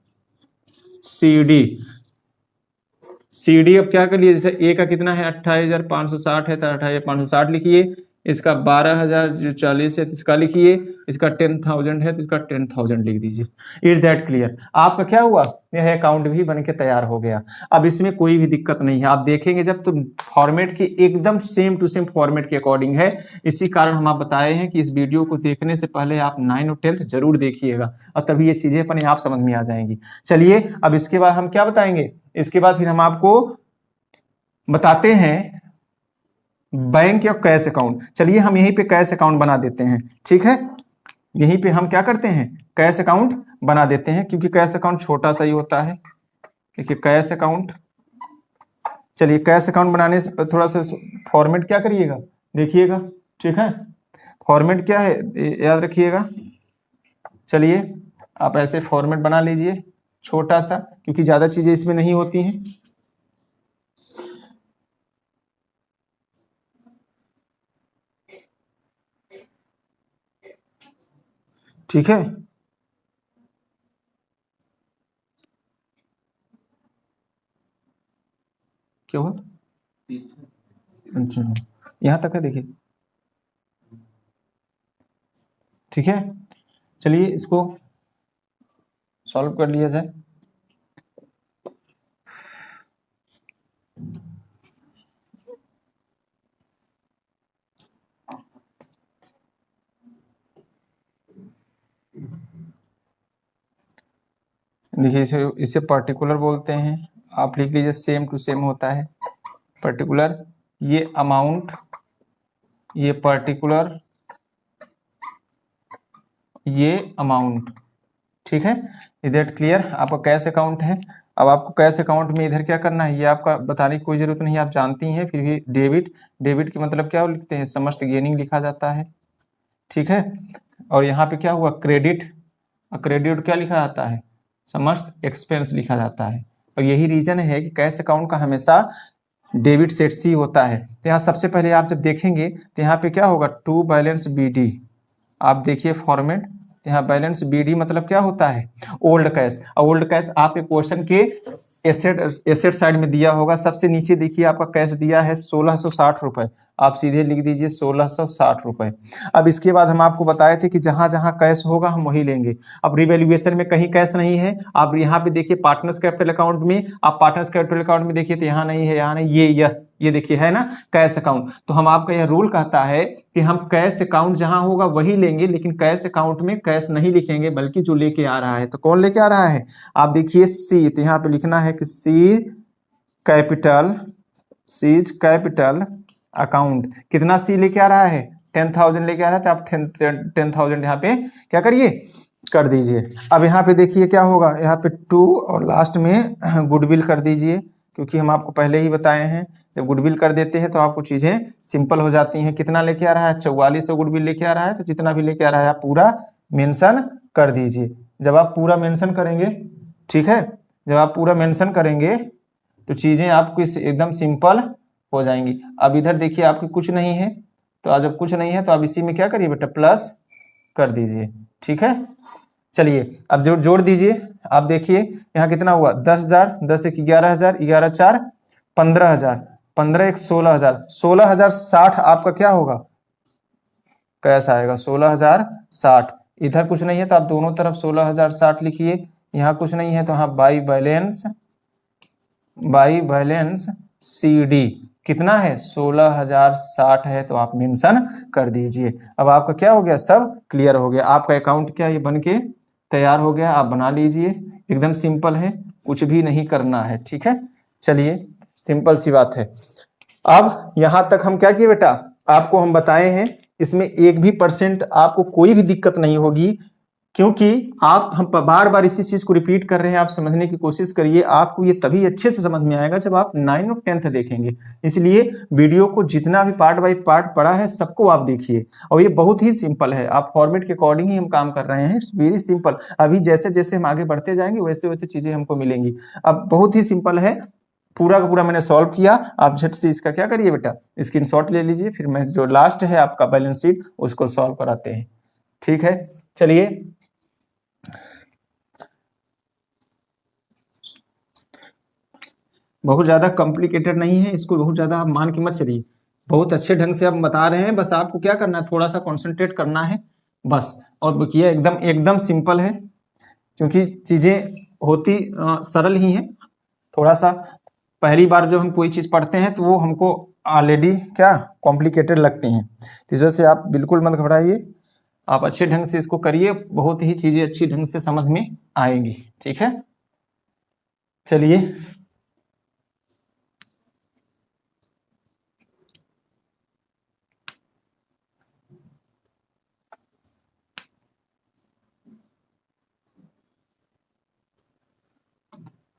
CD अब क्या करिए, जैसे ए का कितना है 28,560 है तो 28,560 लिखिए, इसका 12,040 है तो इसका लिखिए, इसका 10,000 है तो इसका 10,000 लिख दीजिए। Is that clear? आपका क्या हुआ, यह अकाउंट भी बन के तैयार हो गया। अब इसमें कोई भी दिक्कत नहीं है, आप देखेंगे जब तो फॉर्मेट की एकदम सेम टू सेम फॉर्मेट के अकॉर्डिंग है। इसी कारण हम आप बताए हैं कि इस वीडियो को देखने से पहले आप 9 और 10th जरूर देखिएगा और तभी ये चीजें अपने आप समझ में आ जाएंगी। चलिए अब इसके बाद हम क्या बताएंगे, इसके बाद फिर हम आपको बताते हैं बैंक या कैश अकाउंट। चलिए हम यहीं पे कैश अकाउंट बना देते हैं, ठीक है, यहीं पे हम क्या करते हैं कैश अकाउंट बना देते हैं क्योंकि कैश अकाउंट छोटा सा ही होता है। देखिए कैश अकाउंट, चलिए कैश अकाउंट बनाने से थोड़ा सा फॉर्मेट क्या करिएगा देखिएगा, ठीक है, फॉर्मेट क्या है याद रखिएगा। चलिए आप ऐसे फॉर्मेट बना लीजिए छोटा सा, क्योंकि ज्यादा चीजें इसमें नहीं होती हैं। ठीक है। क्या हुआ? अच्छा, यहाँ तक है, देखिए। ठीक है, चलिए इसको सॉल्व कर लिया जाए। देखिए इसे इसे पर्टिकुलर बोलते हैं, आप लिख लीजिए सेम टू सेम होता है पर्टिकुलर। ये अमाउंट, ये पर्टिकुलर, ये अमाउंट। ठीक है, इज दैट क्लियर? आपका कैश अकाउंट है। अब आपको कैश अकाउंट में इधर क्या करना है, ये आपका बताने की कोई जरूरत नहीं, आप जानती हैं। फिर भी डेबिट, डेबिट के मतलब क्या लिखते हैं, समस्त गेनिंग लिखा जाता है। ठीक है, और यहाँ पे क्या हुआ, क्रेडिट, क्रेडिट क्या लिखा जाता है, समस्त एक्सपेंस लिखा जाता है। और यही रीजन है कि कैश अकाउंट का हमेशा डेबिट सेट सी होता है। तो यहाँ सबसे पहले आप जब देखेंगे तो यहाँ पे क्या होगा, टू बैलेंस बी डी, आप देखिए फॉर्मेट, यहाँ बैलेंस बी डी मतलब क्या होता है, ओल्ड कैश। ओल्ड कैश आपके क्वेश्चन के एसेट साइड में दिया होगा, सबसे नीचे देखिए आपका कैश दिया है 1660 रुपए, आप सीधे लिख दीजिए 1660 रुपए। अब इसके बाद हम आपको बताए थे कि जहां जहां कैश होगा हम वही लेंगे। अब रिवैल्यूएशन में कहीं कैश नहीं है, आप यहाँ पे देखिए पार्टनर्स कैपिटल अकाउंट में, आप पार्टनर्स कैपिटल अकाउंट में देखिए तो यहाँ नहीं है, यहाँ नहीं, ये यस, ये देखिए है ना कैश अकाउंट। तो हम आपका यह रूल कहता है कि हम कैश अकाउंट जहां होगा वही लेंगे, लेकिन कैश अकाउंट में कैश नहीं लिखेंगे, बल्कि जो लेके आ रहा है। तो कौन लेके आ रहा है, आप देखिए सी, तो यहाँ पे लिखना है कि सी कैपिटल, सीज कैपिटल अकाउंट। कितना सी लेके आ रहा है, 10,000 लेके आ रहा है, तो आप 10,000 यहाँ पे क्या करिए, कर दीजिए। अब यहाँ पे देखिए क्या होगा, यहाँ पे 2 और लास्ट में गुडविल कर दीजिए, क्योंकि हम आपको पहले ही बताए हैं जब गुडविल कर देते हैं तो आपको चीजें सिंपल हो जाती हैं। कितना लेके आ रहा है, 4400 गुडविल लेके आ रहा है, तो जितना भी लेके आ रहा है आप पूरा मेंशन कर दीजिए। जब आप पूरा मेंशन करेंगे, ठीक है, जब आप पूरा मेंशन करेंगे तो चीजें आपको एकदम सिंपल हो जाएंगी। अब इधर देखिए आपकी कुछ नहीं है, तो आज जब कुछ नहीं है तो आप इसी में क्या करिए बेटा, प्लस कर दीजिए। ठीक है, चलिए अब जोड़ दीजिए। आप देखिए यहाँ कितना हुआ, 10,000, 10 एक 11,000, 11 4 15,000, 15 एक 16,000, 16,060 आपका क्या होगा, कैसा आएगा, 16,060। इधर कुछ नहीं है तो आप दोनों तरफ 16,060 लिखिए। यहाँ कुछ नहीं है तो हाँ बाई बैलेंस सी डी कितना है, 16,060 है, तो आप मेंशन कर दीजिए। अब आपका क्या हो गया, सब क्लियर हो गया, आपका अकाउंट क्या ये बन के तैयार हो गया, आप बना लीजिए। एकदम सिंपल है, कुछ भी नहीं करना है। ठीक है, चलिए सिंपल सी बात है। अब यहां तक हम क्या किए बेटा, आपको हम बताए हैं, इसमें 1% आपको कोई भी दिक्कत नहीं होगी, क्योंकि हम बार बार इसी चीज को रिपीट कर रहे हैं। आप समझने की कोशिश करिए, आपको ये तभी अच्छे से समझ में आएगा जब आप 9 और 10th देखेंगे। इसलिए वीडियो को जितना भी पार्ट बाय पार्ट पढ़ा है सबको आप देखिए, और ये बहुत ही सिंपल है, आप फॉर्मेट के अकॉर्डिंग ही हम काम कर रहे हैं। It's very simple. अभी जैसे जैसे हम आगे बढ़ते जाएंगे वैसे वैसे चीजें हमको मिलेंगी। अब बहुत ही सिंपल है, पूरा का पूरा मैंने सॉल्व किया। आप झट से इसका क्या करिए बेटा, स्क्रीनशॉट ले लीजिए, फिर मैं जो लास्ट है आपका बैलेंस शीट उसको सॉल्व कराते हैं। ठीक है, चलिए बहुत ज्यादा कॉम्प्लिकेटेड नहीं है, इसको बहुत ज्यादा आप मान के मत चलिए, बहुत अच्छे ढंग से आप बता रहे हैं। बस आपको क्या करना है, थोड़ा सा कॉन्सेंट्रेट करना है बस। और किया एकदम एकदम सिंपल है, क्योंकि चीजें होती सरल ही हैं। थोड़ा सा पहली बार जब हम कोई चीज पढ़ते हैं तो वो हमको ऑलरेडी क्या कॉम्प्लिकेटेड लगते हैं, तो इस वजह से आप बिल्कुल मत घबराइए, आप अच्छे ढंग से इसको करिए, बहुत ही चीजें अच्छी ढंग से समझ में आएंगी। ठीक है, चलिए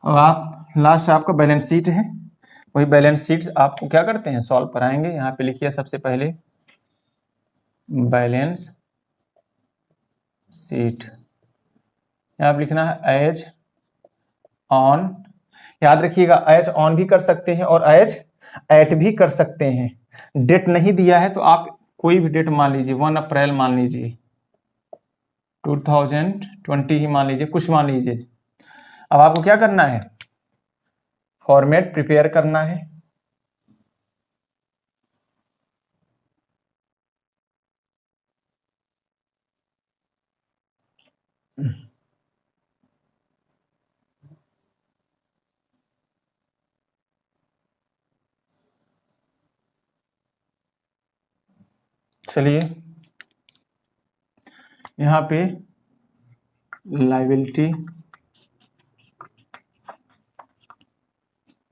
अब आप लास्ट आपका बैलेंस शीट है, वही बैलेंस शीट आपको क्या करते हैं, सॉल्व कराएंगे। यहाँ पे लिखिए सबसे पहले बैलेंस शीट, यहाँ पे लिखना है एज ऑन, याद रखिएगा एज ऑन भी कर सकते हैं और एज एट भी कर सकते हैं। डेट नहीं दिया है तो आप कोई भी डेट मान लीजिए, 1 अप्रैल मान लीजिए, 2020 ही मान लीजिए, कुछ मान लीजिए। अब आपको क्या करना है, फॉर्मेट प्रिपेयर करना है। चलिए यहाँ पे लायबिलिटी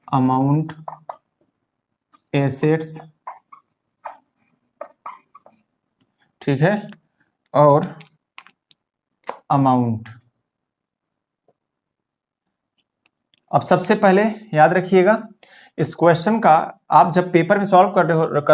अमाउंट एसेट्स, ठीक है, और अमाउंट। अब सबसे पहले याद रखिएगा, इस क्वेश्चन का आप जब पेपर में सॉल्व कर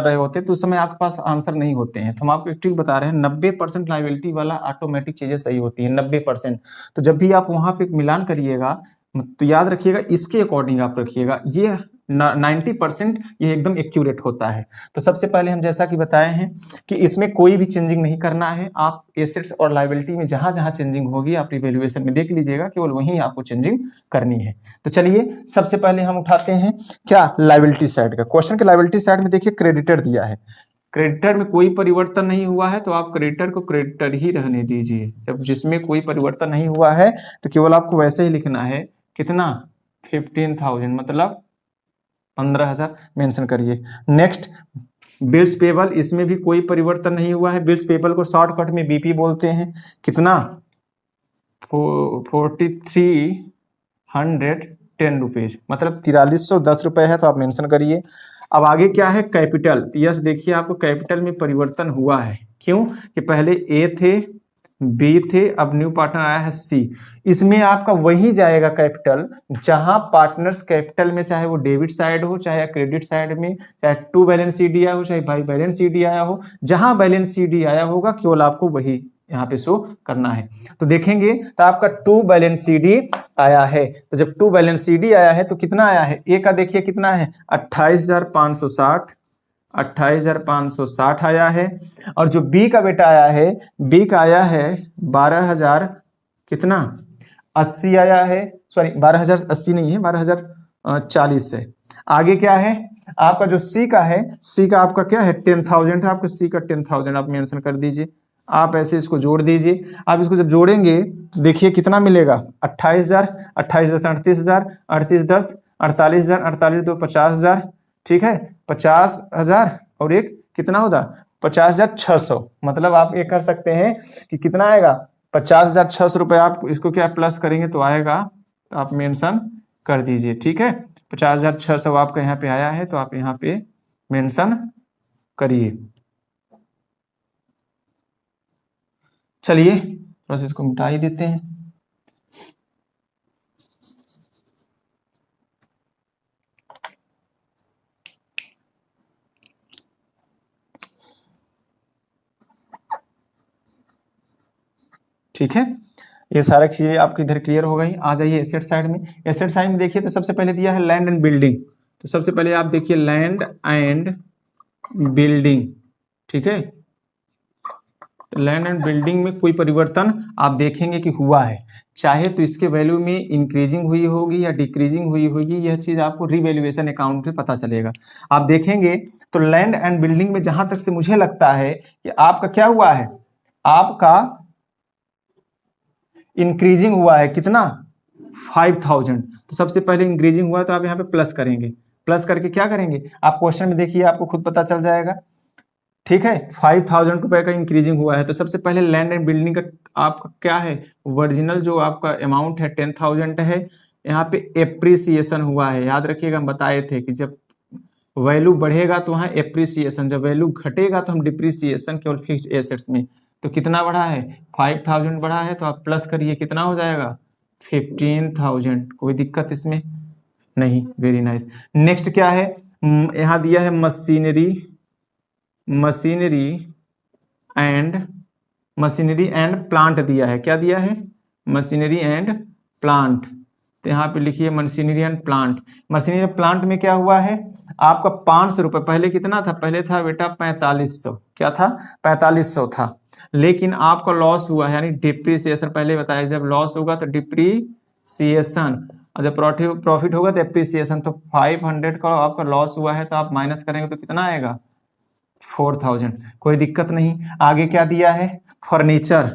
रहे होते तो उस समय आपके पास आंसर नहीं होते हैं। तो हम आपको एक ट्रिक बता रहे हैं, 90% लायबिलिटी वाला ऑटोमेटिक चीजें सही होती है, 90%। तो जब भी आप वहां पे मिलान करिएगा तो याद रखिएगा इसके अकॉर्डिंग आप रखिएगा, ये 90% ये एकदम एक्यूरेट होता है। तो सबसे पहले हम जैसा कि बताए हैं कि इसमें कोई भी चेंजिंग नहीं करना है। आप एसेट्स और लायबिलिटी में जहां जहां चेंजिंग होगी आप रिवैल्यूएशन में देख लीजिएगा, केवल वहीं आपको चेंजिंग करनी है। तो चलिए सबसे पहले हम उठाते हैं क्या, लायबिलिटी साइड का। क्वेश्चन के लायबिलिटी साइड में देखिए क्रेडिटर दिया है, क्रेडिटर में कोई परिवर्तन नहीं हुआ है तो आप क्रेडिटर को क्रेडिटर ही रहने दीजिए। जब जिसमें कोई परिवर्तन नहीं हुआ है तो केवल आपको वैसे ही लिखना है, कितना, 15,000 मतलब 15,000 मेंशन करिए। नेक्स्ट बिल्स पेबल, इसमें भी कोई परिवर्तन नहीं हुआ है। बिल्स पेबल को शॉर्टकट में बीपी बोलते हैं। कितना, 4310 रुपीज मतलब 4310 रुपए है, तो आप मेंशन करिए। अब आगे क्या है, कैपिटल। तो यस देखिए आपको कैपिटल में परिवर्तन हुआ है, क्यों कि पहले ए थे, बी थे, अब न्यू पार्टनर आया है सी। इसमें आपका वही जाएगा कैपिटल जहां पार्टनर्स कैपिटल में, चाहे वो डेबिट साइड हो चाहे क्रेडिट साइड में, चाहे टू बैलेंस शीट आया हो चाहे बाई बैलेंस शीट आया हो, जहां बैलेंस शीट आया होगा केवल आपको वही यहाँ पे शो करना है। तो देखेंगे तो आपका टू बैलेंस सीडी आया है। तो जब टू बैलेंस सीडी आया है तो कितना आया है, ए का देखिए कितना है, 28,560, 28,560 आया है। और जो बी का बेटा आया है, बी का आया है 12,000 कितना 80 आया है, सॉरी 12,080 नहीं है, 12,040 है। आगे क्या है आपका, जो सी का है, सी का आपका क्या है 10,000 है, आपको सी का 10,000 आप मेंशन कर दीजिए। आप ऐसे इसको जोड़ दीजिए। आप इसको जब जोड़ेंगे तो देखिए कितना मिलेगा, 28,000, 28,10 38,000, 38,10 48,000, 48,2 50,000, ठीक है, 50,000 और एक कितना होगा 50,600। मतलब आप ये कर सकते हैं कि कितना आएगा 50,600 रुपए। आप इसको क्या प्लस करेंगे तो आएगा, तो आप मेंशन कर दीजिए, ठीक है। 50,600 आपका यहाँ पे आया है, तो आप यहाँ पे मेंशन करिए। चलिए थोड़ा सा इसको मिटा ही देते हैं। ठीक है, ये सारा चीजें आपकी इधर क्लियर हो गई। आ जाइए एसेट साइड में। एसेट साइड में देखिए तो सबसे पहले दिया है लैंड एंड बिल्डिंग। तो सबसे पहले आप देखिए लैंड एंड बिल्डिंग, ठीक है। तो लैंड एंड बिल्डिंग में कोई परिवर्तन आप देखेंगे कि हुआ है, चाहे तो इसके वैल्यू में इंक्रीजिंग हुई होगी या डिक्रीजिंग हुई होगी, यह चीज आपको रिवैल्यूएशन अकाउंट में पता चलेगा। आप देखेंगे तो लैंड एंड बिल्डिंग में जहां तक से मुझे लगता है कि आपका क्या हुआ है, आपका इंक्रीजिंग हुआ है, कितना 5,000। तो सबसे पहले इंक्रीजिंग हुआ है तो आप यहाँ पे प्लस करेंगे। प्लस करके क्या करेंगे, आप क्वेश्चन में देखिए आपको खुद पता चल जाएगा, ठीक है। 5,000 रुपए का इंक्रीजिंग हुआ है। तो सबसे पहले लैंड एंड बिल्डिंग का आपका क्या है, ओरिजिनल जो आपका अमाउंट है 10,000 है। यहाँ पे एप्रिसिएशन हुआ है, याद रखिएगा हम बताए थे कि जब वैल्यू बढ़ेगा तो वहाँ एप्रिसिएशन, जब वैल्यू घटेगा तो हम डिप्रिसिएशन केवल फिक्स्ड एसेट्स में। तो कितना बढ़ा है, 5,000 बढ़ा है, तो आप प्लस करिए कितना हो जाएगा 15,000। कोई दिक्कत इसमें नहीं, वेरी नाइस। नेक्स्ट क्या है, यहाँ दिया है मशीनरी एंड प्लांट दिया है। क्या दिया है, मशीनरी एंड प्लांट। तो यहाँ पे लिखिए machinery and plant. Machinery and plant में क्या हुआ है, आपका 500 रुपये, पहले कितना था, पहले था बेटा 4500, क्या था 4500 था, लेकिन आपका लॉस हुआ है, यानी डिप्रिसिएशन, पहले बताया जब लॉस होगा तो डिप्रिसिएशन, और जब प्रॉफिट होगा तो एप्रिसिएशन, तो 500 का आपका लॉस हुआ है तो आप माइनस करेंगे तो कितना आएगा 4000। कोई दिक्कत नहीं। आगे क्या दिया है, फर्नीचर,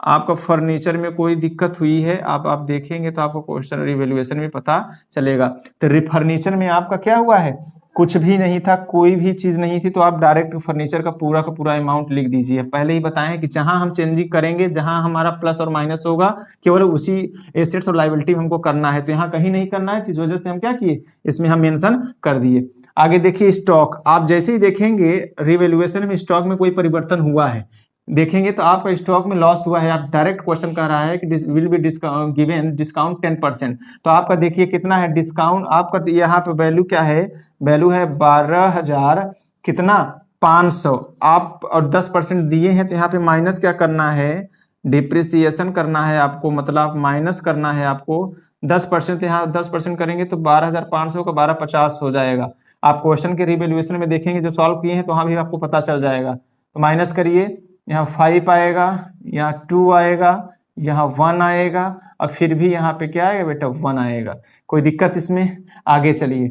आपका फर्नीचर में कोई दिक्कत हुई है, आप देखेंगे तो आपको क्वेश्चन रिवैल्यूएशन में पता चलेगा। तो फर्नीचर में आपका क्या हुआ है, कुछ भी नहीं था, कोई भी चीज नहीं थी, तो आप डायरेक्ट फर्नीचर का पूरा अमाउंट लिख दीजिए। पहले ही बताएं कि जहां हम चेंजिंग करेंगे, जहां हमारा प्लस और माइनस होगा, केवल उसी एसेट्स और लायबिलिटी हमको करना है, तो यहाँ कहीं नहीं करना है, तो इस वजह से हम क्या किए, इसमें हम मेंशन कर दिए। आगे देखिए स्टॉक, आप जैसे ही देखेंगे रिवैल्यूएशन में स्टॉक में कोई परिवर्तन हुआ है, देखेंगे तो आपका स्टॉक में लॉस हुआ है, आप डायरेक्ट क्वेश्चन कह रहा है कि विल बी गिवन डिस्काउंट 10%, तो आपका देखिए कितना है डिस्काउंट, आपका यहाँ पे वैल्यू क्या है, वैल्यू है 12,000 कितना 500, आप और 10% दिए हैं, तो यहाँ पे माइनस क्या करना है, डिप्रिसिएशन करना है आपको, मतलब माइनस करना है आपको 10%, यहाँ 10% करेंगे तो 12,500 का 1250 हो जाएगा। आप क्वेश्चन के रिवैल्यूएशन में देखेंगे जो सॉल्व किए हैं तो वहाँ भी आपको पता चल जाएगा। तो माइनस करिए, यहाँ 5 आएगा, यहाँ 2 आएगा, यहाँ 1 आएगा, और फिर भी यहाँ पे क्या आएगा बेटा 1 आएगा। कोई दिक्कत इसमें? आगे चलिए,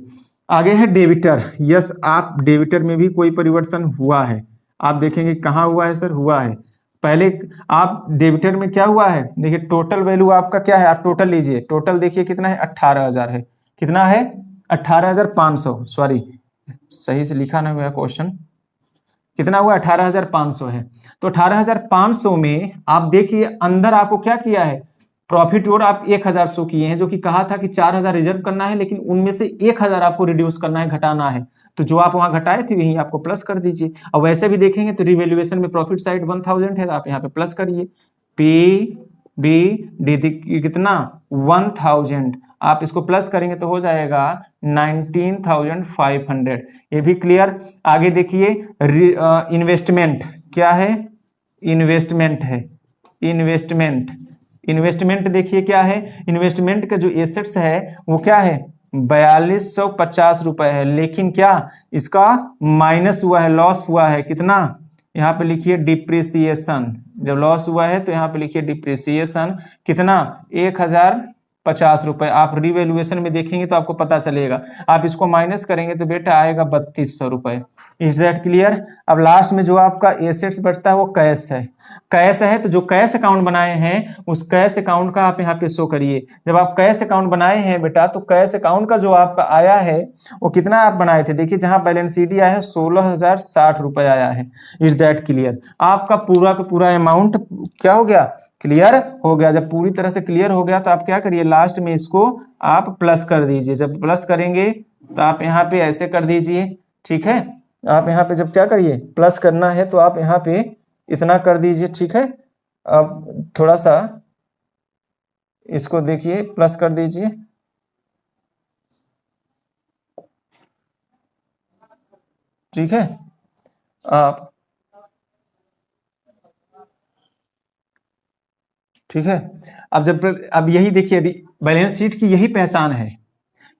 आगे है डेबिटर। यस, आप डेबिटर में भी कोई परिवर्तन हुआ है, आप देखेंगे कहाँ हुआ है सर, हुआ है पहले आप डेबिटर में क्या हुआ है, देखिए टोटल वैल्यू आपका क्या है, आप टोटल लीजिए, टोटल देखिए कितना है 18,000 है, कितना है 18,500, सॉरी सही से लिखा ना हुआ क्वेश्चन, कितना हुआ 18,500 है। तो 18,500 में आप देखिए अंदर आपको क्या किया है, प्रॉफिट और आप 1,000 शो किए हैं, जो कि कहा था कि 4,000 रिजर्व करना है, लेकिन उनमें से 1,000 आपको रिड्यूस करना है, घटाना है, तो जो आप वहां घटाए थे यही आपको प्लस कर दीजिए। और वैसे भी देखेंगे तो रिवैल्यूएशन में प्रॉफिट साइड 1,000 है, तो आप यहाँ पे प्लस करिए, पी बी डी कितना 1,000, आप इसको प्लस करेंगे तो हो जाएगा 19,500। ये भी क्लियर। आगे देखिए इन्वेस्टमेंट, क्या है, इन्वेस्टमेंट है, इन्वेस्टमेंट देखिए क्या है, इन्वेस्टमेंट का जो एसेट्स है वो क्या है 4,250 रुपए है, लेकिन क्या इसका माइनस हुआ है, लॉस हुआ है, कितना, यहाँ पे लिखिए डिप्रिसिएशन, जब लॉस हुआ है तो यहाँ पे लिखिए डिप्रिसिएशन, कितना 1,050 रुपए। आप रिवैल्यूएशन में देखेंगे तो आपको पता चलेगा, आप इसको माइनस करेंगे तो बेटा आएगा 3,200 रुपए। Is that clear? अब लास्ट में जो आपका एसेट्स बचता है वो कैश है, कैश है, तो जो कैश अकाउंट बनाए हैं उस कैश अकाउंट का आप यहाँ पे शो करिए। जब आप कैश अकाउंट बनाए हैं बेटा, तो कैश अकाउंट का जो आपका आया है वो कितना आप बनाए थे, देखिए जहां बैलेंस शीट आया है 16,060 रुपए आया है। Is that clear? आपका पूरा का पूरा अमाउंट क्या हो गया, क्लियर हो गया। जब पूरी तरह से क्लियर हो गया तो आप क्या करिए, लास्ट में इसको आप प्लस कर दीजिए। जब प्लस करेंगे तो आप यहाँ पे ऐसे कर दीजिए, ठीक है। आप यहाँ पे जब क्या करिए, प्लस करना है तो आप यहाँ पे इतना कर दीजिए, ठीक है। अब थोड़ा सा इसको देखिए, प्लस कर दीजिए, ठीक है। आप ठीक है। अब यही देखिए, बैलेंस शीट की यही पहचान है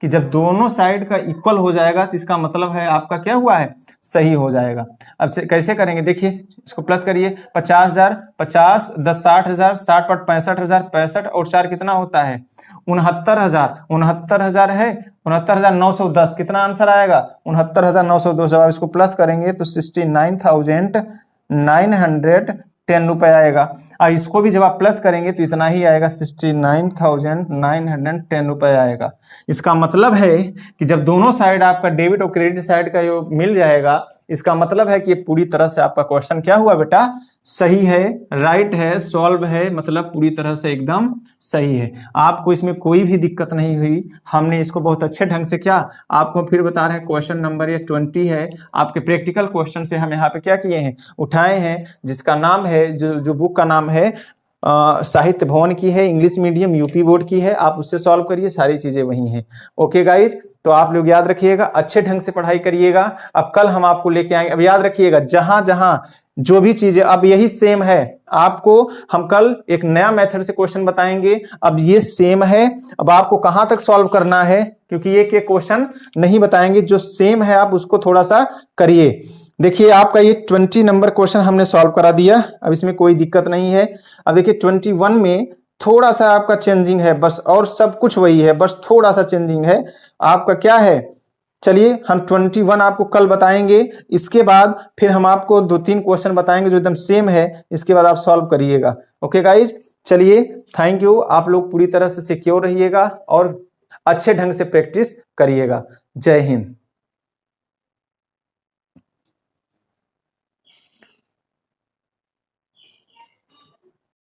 कि जब दोनों साइड का इक्वल हो जाएगा तो इसका मतलब है आपका क्या हुआ है, सही हो जाएगा। अब कैसे करेंगे, देखिए इसको प्लस करिए, 50,000 50 10 60,000 60 पर 65,000 65 और 4 कितना होता है 69,000 69,000 है 69,910, कितना आंसर आएगा 69,910। जब आप इसको प्लस करेंगे तो 69,910 रुपए आएगा। और इसको भी जब आप प्लस करेंगे तो इतना ही आएगा 69,910 रुपए आएगा। इसका मतलब है कि जब दोनों साइड आपका डेबिट और क्रेडिट साइड का योग मिल जाएगा, इसका मतलब है कि ये पूरी तरह से आपका क्वेश्चन क्या हुआ बेटा, सही है, राइट है, सॉल्व है, मतलब पूरी तरह से एकदम सही है। आपको इसमें कोई भी दिक्कत नहीं हुई। हमने इसको बहुत अच्छे ढंग से क्या आपको फिर बता रहे हैं, क्वेश्चन नंबर ये 20 है, आपके प्रैक्टिकल क्वेश्चन से हम यहाँ पे क्या किए हैं, उठाए हैं, जिसका नाम है जो बुक का नाम है साहित्य भवन की है, इंग्लिश मीडियम यूपी बोर्ड की है, आप उससे सॉल्व करिए, सारी चीजें वही हैं। ओके गाइज, तो आप लोग याद रखिएगा, अच्छे ढंग से पढ़ाई करिएगा। अब कल हम आपको लेके आएंगे, अब याद रखिएगा जहां जहां जो भी चीजें अब यही सेम है, आपको हम कल एक नया मेथड से क्वेश्चन बताएंगे। अब ये सेम है, अब आपको कहां तक सॉल्व करना है, क्योंकि ये के क्वेश्चन नहीं बताएंगे, जो सेम है आप उसको थोड़ा सा करिए। देखिए आपका ये 20 नंबर क्वेश्चन हमने सॉल्व करा दिया, अब इसमें कोई दिक्कत नहीं है। अब देखिए 21 में थोड़ा सा आपका चेंजिंग है बस, और सब कुछ वही है, बस थोड़ा सा चेंजिंग है। आपका क्या है, चलिए हम 21 आपको कल बताएंगे, इसके बाद फिर हम आपको 2-3 क्वेश्चन बताएंगे जो एकदम सेम है, इसके बाद आप सॉल्व करिएगा। ओके गाइज, चलिए थैंक यू, आप लोग पूरी तरह से सिक्योर रहिएगा और अच्छे ढंग से प्रैक्टिस करिएगा। जय हिंद।